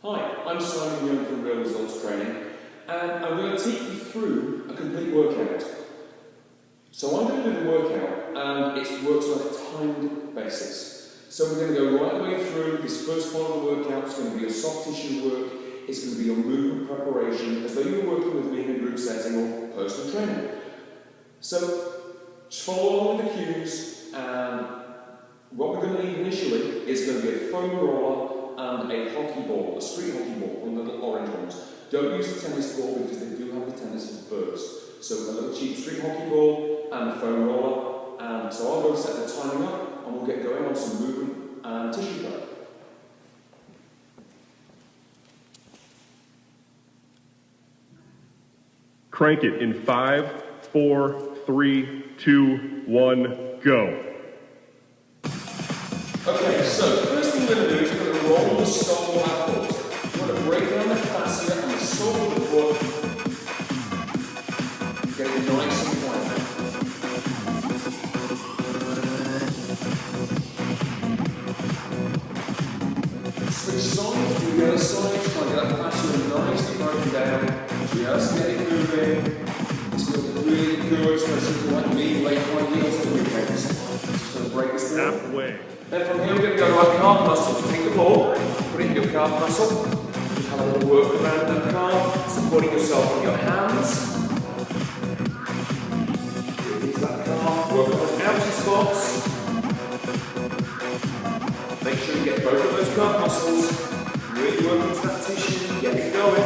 Hi, I'm Simon Young from Real Results Training, and I'm going to take you through a complete workout. So I'm going to do the workout, and it works on a timed basis. So we're going to go right the way through. This first part of the workout is going to be your soft tissue work. It's going to be your movement preparation, as though you're working with me in a group setting or personal training. So just follow along with the cues, and what we're going to need initially is going to be a foam roller and a hockey ball, a street hockey ball, one of the little orange ones. Don't use a tennis ball because they do have the tendency to burst. So a little cheap street hockey ball and a foam roller. And so I'll go set the timing up and we'll get going on some movement and tissue prep. Crank it in 5, 4, 3, 2, 1, go. Okay, so first thing we're going to do is we're going to roll the sole of our foot. We're going to break down the fascia on the sole of the foot. Get it nice and quiet. Switch sides to the other side, try and get that fascia nicely broken down. Just get it moving. It's going to be really good, especially if you're like me, late high heels on the weekends. Just going to break this down. Halfway. Then from here we're going to go to our calf muscles. Take the ball, put it in your calf muscle. Just have a little work around that calf, supporting yourself with your hands. Into that calf, work on those outer spots. Make sure you get both of those calf muscles. Really work into that tissue, get it going.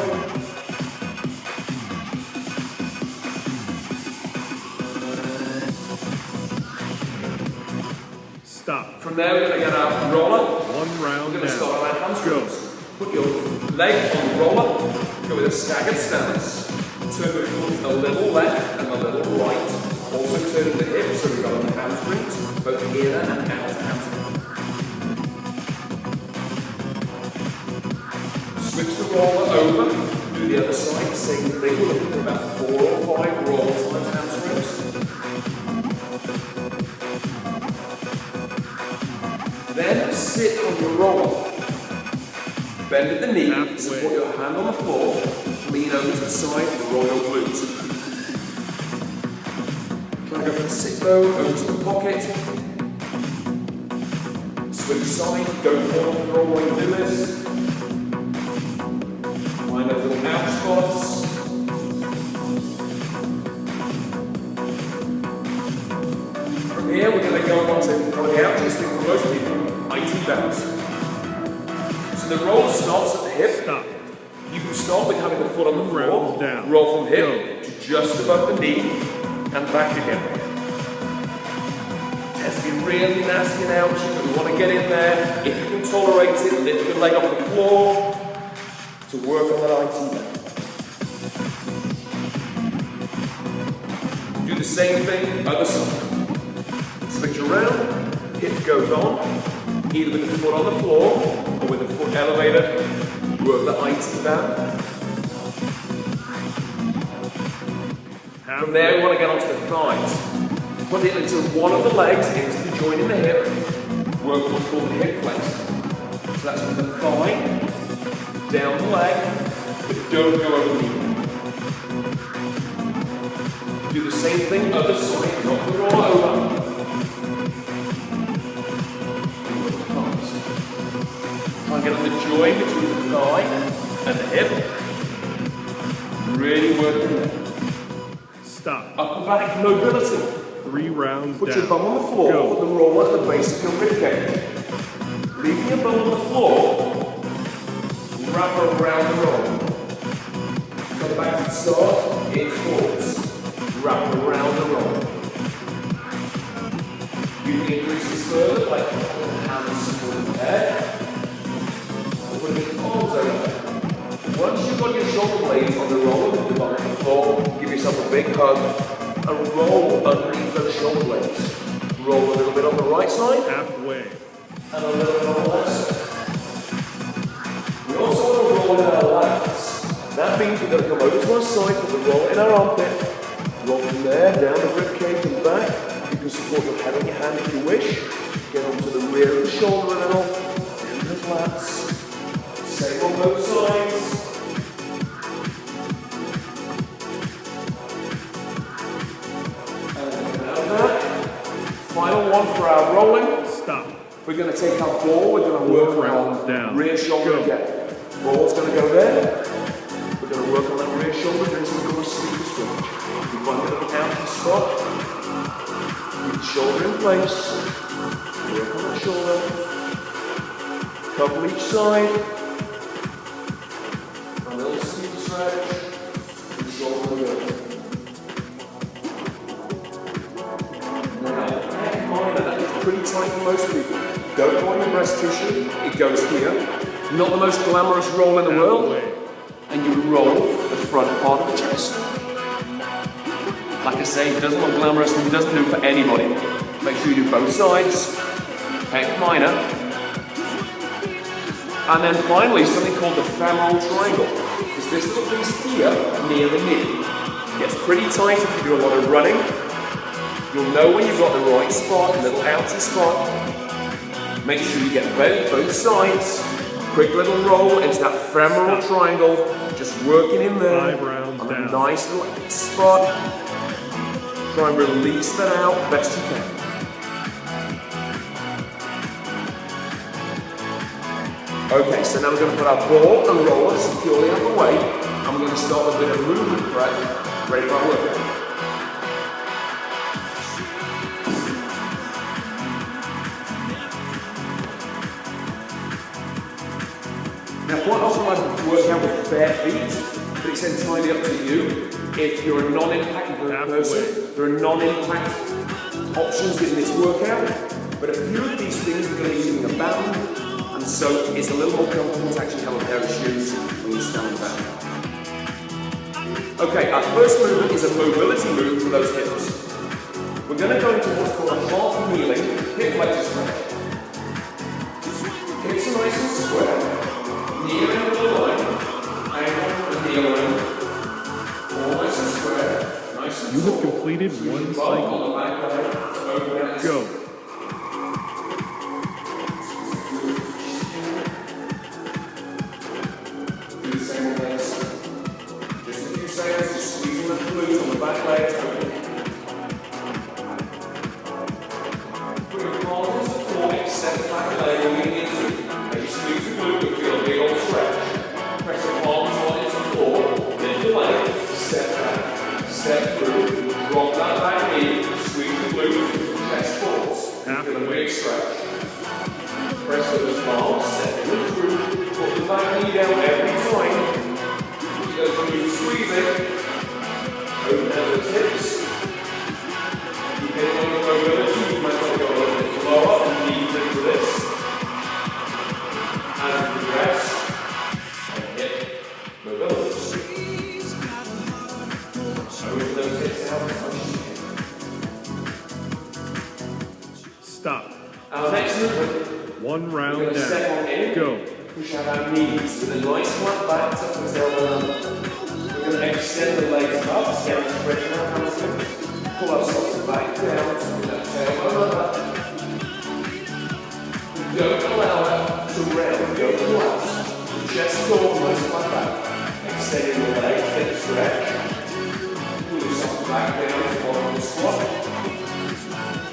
Stop. From there we're going to get our roller. One round We're going to down. start on our hamstrings. Go. Put your leg on the roller. Go with a staggered stance. Turn the foot a little left and a little right. Also turn the hips so we've got the hamstrings, both inner and outer hamstrings. Switch the roller over. Do the other side. Same thing. We're looking for about 4 or 5 rolls on those hamstrings. Then sit on your roller. Bend at the knee, support your hand on the floor, lean over to the side and roll your glutes. Try to go from the sit bone over to the pocket. Switch side, don't fall off the roll while you do this. Find those little out spots. From here we're going to go on to one of the ouchiest thing for most people. IT bounce. So the roll stops at the hip. Stop. You can start with having the foot on the floor. Down. Roll from hip to just above the knee and back again. It has to be really nasty and ouchy, but we want to get in there. If you can tolerate it, lift your leg off the floor to work on that IT bounce. Do the same thing, other side. Switch around, hip goes on. Either with the foot on the floor or with the foot elevated, work the IT band. From there, we want to get onto the thighs. Put it into one of the legs, into the joint in the hip. Work what's called the hip flexor. So that's from the thigh, down the leg, but don't go over the knee. Do the same thing, other side, knock the roll over. Try and get on the joint between the thigh and the hip. Really working there. Stop. Upper back mobility. 3 rounds Put down. your bum on the floor, Go. put the roller at the base of your ribcage. Leaving your bum on the floor, wrap around the roll. Come back to the start, inch forwards. Wrap around the roll. You can increase this further by putting the hands supporting the head. Put your arms over. Once you've got your shoulder blades on the roller with the bum on the floor, give yourself a big hug and roll underneath those shoulder blades. Roll a little bit on the right side Halfway. and a little bit on the left side. We also want to roll in our lats. That means we're going to come over to our side, put the roll in our armpit, roll from there down the ribcage and back. You can support your head on your hand if you wish. Get onto the rear of the shoulder a little, in the lats. Same on both sides. And out of that. Final one for our rolling. Stop. We're going to take our ball, we're going to work rounds on down. rear shoulder Go. again. Ball's going to go there. We're going to work on that rear shoulder, doing some good sleeper stretch. We find a little empty spot. Keep the shoulder in place. Work on that shoulder. Couple each side. A little sleeper stretch. And shoulder goes. Now, neck minor, that is pretty tight for most people. Don't go on your breast tissue, it goes here. Not the most glamorous roll in the world. And you roll the front part of the chest. Like I say, it doesn't look glamorous and it doesn't do it for anybody. Make sure you do both sides. Pec minor. And then finally, something called the femoral triangle. It's this little piece here near the knee. Gets pretty tight if you do a lot of running. You'll know when you've got the right spot, a little outer spot. Make sure you get both sides. Quick little roll into that femoral triangle. Just working in there. 5 rounds on down. a nice little spot. Try and release that out best you can. Okay, so now we're going to put our ball and roller securely out the way. And we're going to start a bit of movement prep. Ready for our workout. Now, quite often I work out with bare feet, but it's entirely up to you. If you're a non-impact person, there are non-impact options in this workout, but a few of these things are going to be using a band, and so it's a little more comfortable to actually have a pair of shoes when you stand back. Okay, our first movement is a mobility move for those hips. We're going to go into what's called a half kneeling hip flexor stretch. Hips are nice and square. Knee around the line, ankle and knee around. All nice and square, nice and You have tall. completed one cycle. On the back leg, open out. Go. Do the same on the other side. Just a few seconds, just squeezing the glutes on the back leg, open. Put your palms into the floor, extend the back leg, leaning into. As you squeeze the glute, you feel a big old stretch. Press the palms on into the floor, lift the leg, step back, step through, drop that back knee, squeeze the glute, chest forwards. Feel a big stretch. Press those palms, step them through, put the back knee down every time. You go through, you squeeze it, open out those hips. Depending on your mobility, you might want to go a little bit lower and deeper into this. As you progress, and hip mobility. Open those hips out as much as you can. Stop. Our next movement, 1 we're round going to step on down. in, Go. push out our knees with a nice flat back, tuck the tailbone under. We're going to extend the legs up, down stretching our hamstrings, pull our socks back down, with that tailbone under. Don't allow it to round, don't collapse. The chest forward, nice flat back. Extending the legs, hip stretch. Pull your socks back down to the bottom of the squat.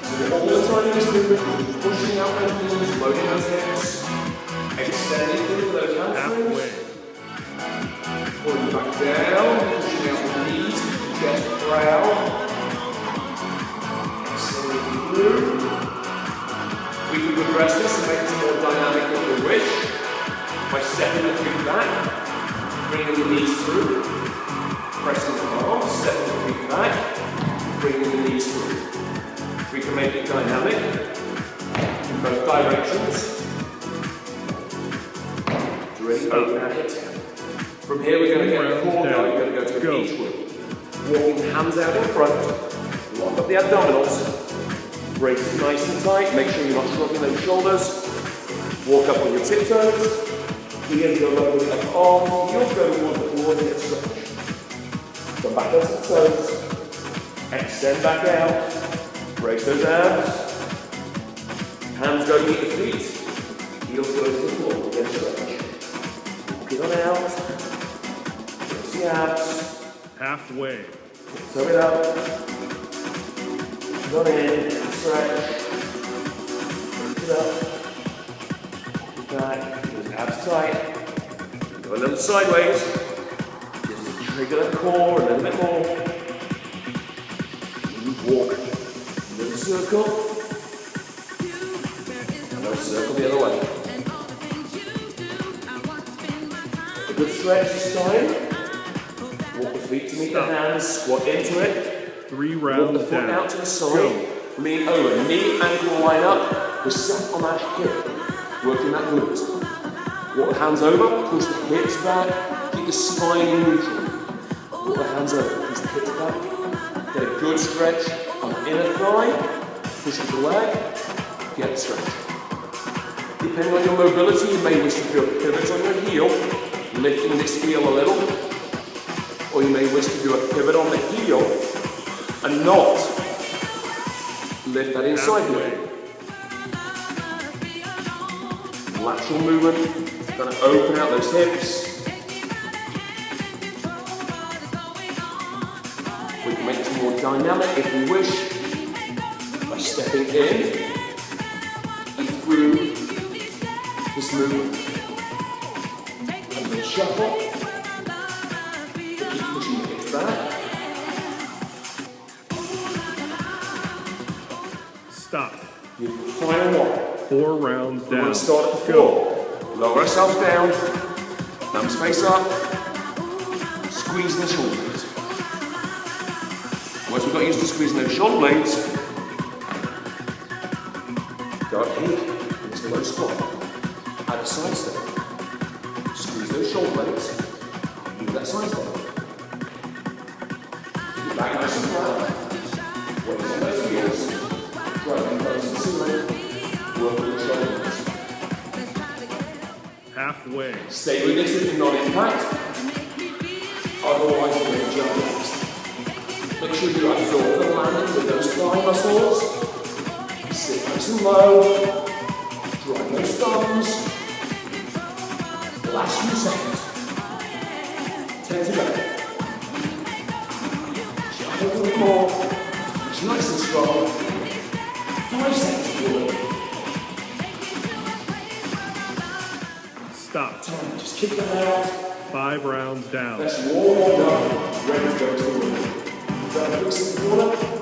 So all the time in this movement, pushing out those knees, loading those hips, extending through those hamstrings. Halfway. Pulling back down, pushing out the knees, chest proud. Extending through. We can progress this and make this more dynamic if we wish by stepping the feet back, bringing the knees through, pressing the arms, stepping the feet back, bringing the knees through. We can make it dynamic in both directions. Ready? Open our hips out. From here we're going to get a core going, we're going to go to an each whip. Walking hands out in front, lock up the abdominals. Brace it nice and tight, make sure you're not shrugging those shoulders. Walk up on your tiptoes. Ears go low with the arms, heels go towards the floor and get stretched. Come back up to the toes. Extend back out. Brace those abs. Hands go to meet the feet. Heels go to the floor, get stretched. Halfway. Throw it up. Got in. Stretch. Lift it up. Put it back. Those abs tight. Go a little sideways. Just to trigger that core a little bit more. And walk. A little circle. And a circle the other way. A good stretch this time. Walk the feet to meet the hands, squat into it. 3 Walk rounds the foot down. out to the side. Lean over, knee, ankle line up. We're sat on that hip, working that glute. Walk the hands over, push the hips back, keep the spine in neutral. Walk the hands over, push the hips back. Get a good stretch on the inner thigh. Push up the leg, get the stretch. Depending on your mobility, you may wish to do a pivot on your heel, lifting this heel a little. Or you may wish to do a pivot on the heel and not lift that inside leg. Lateral movement, going to open out those hips. We can make this more dynamic if we wish by stepping in and through this movement. A little shuffle. Back. Stop. Beautiful. Final one. 4 rounds We're going down. to start at the floor. Lower ourselves down. Thumbs face up. Squeeze the shoulder blades. Once we've got used to squeezing those shoulder blades, go up here into the low squat. Add a side step. Squeeze those shoulder blades. Move that side step. Back nice and flat. Weight on those heels. Driving close to the ceiling. Work with the shoulders. Halfway. Stay with this if you're not impact. Otherwise, we're going to jump next. Make sure you absorb the landing with those thigh muscles. Sit nice and low. Drive those thumbs. Last few seconds. 10 to go. A little bit more. It's nice and strong. 5 seconds forward. Stop. Time. Just kick them out. 5 rounds down. That's warm up. Ready to go to the room. Down, fix in the corner.